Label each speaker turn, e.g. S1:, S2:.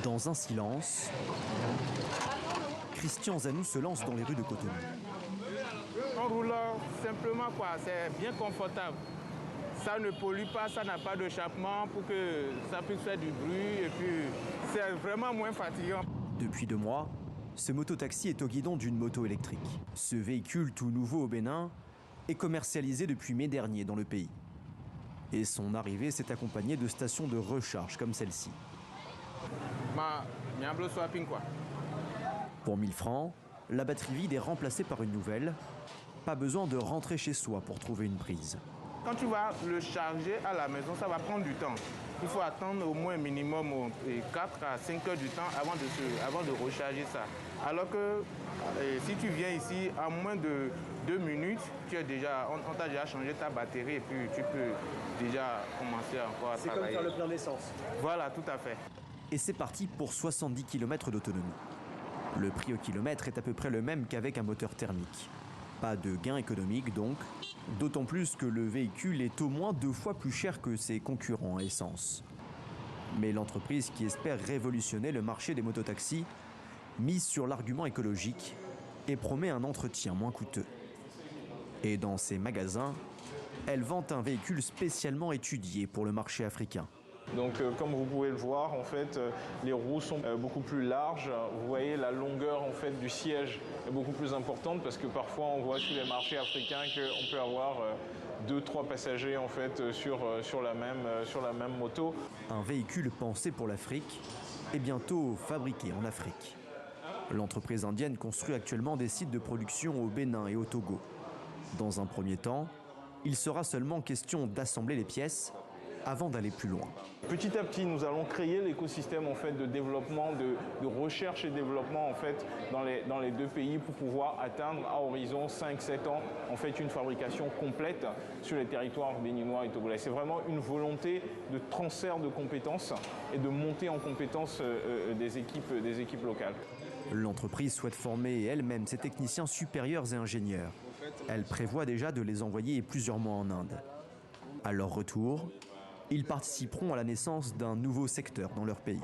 S1: Dans un silence, Christian Zanou se lance dans les rues de Cotonou.
S2: On roule simplement, quoi. C'est bien confortable. Ça ne pollue pas, ça n'a pas d'échappement pour que ça puisse faire du bruit et puis c'est vraiment moins fatigant.
S1: Depuis 2 mois, ce mototaxi est au guidon d'une moto électrique. Ce véhicule tout nouveau au Bénin est commercialisé depuis mai dernier dans le pays. Et son arrivée s'est accompagnée de stations de recharge comme celle-ci. Pour 1000 francs, la batterie vide est remplacée par une nouvelle. Pas besoin de rentrer chez soi pour trouver une prise.
S2: Quand tu vas le charger à la maison, ça va prendre du temps. Il faut attendre au moins minimum 4 à 5 heures du temps avant de recharger ça. Alors que si tu viens ici, en moins de 2 minutes, on t'a déjà changé ta batterie et puis tu peux déjà commencer encore à travailler.
S3: C'est comme faire le plein d'essence.
S2: Voilà, tout à fait.
S1: Et c'est parti pour 70 km d'autonomie. Le prix au kilomètre est à peu près le même qu'avec un moteur thermique. Pas de gain économique donc, d'autant plus que le véhicule est au moins 2 fois plus cher que ses concurrents à essence. Mais l'entreprise qui espère révolutionner le marché des mototaxis mise sur l'argument écologique et promet un entretien moins coûteux. Et dans ses magasins, elle vend un véhicule spécialement étudié pour le marché africain.
S4: Donc comme vous pouvez le voir, en fait, les roues sont beaucoup plus larges. Vous voyez, la longueur en fait, du siège est beaucoup plus importante parce que parfois on voit sur les marchés africains qu'on peut avoir 2-3 passagers en fait, sur la même moto.
S1: Un véhicule pensé pour l'Afrique et bientôt fabriqué en Afrique. L'entreprise indienne construit actuellement des sites de production au Bénin et au Togo. Dans un premier temps, il sera seulement question d'assembler les pièces avant d'aller plus loin.
S4: Petit à petit, nous allons créer l'écosystème en fait, de développement, de recherche et développement en fait, dans les 2 pays pour pouvoir atteindre à horizon 5-7 ans en fait, une fabrication complète sur les territoires béninois et togolais. C'est vraiment une volonté de transfert de compétences et de montée en compétences des équipes locales.
S1: L'entreprise souhaite former elle-même ses techniciens supérieurs et ingénieurs. Elle prévoit déjà de les envoyer plusieurs mois en Inde. À leur retour, ils participeront à la naissance d'un nouveau secteur dans leur pays.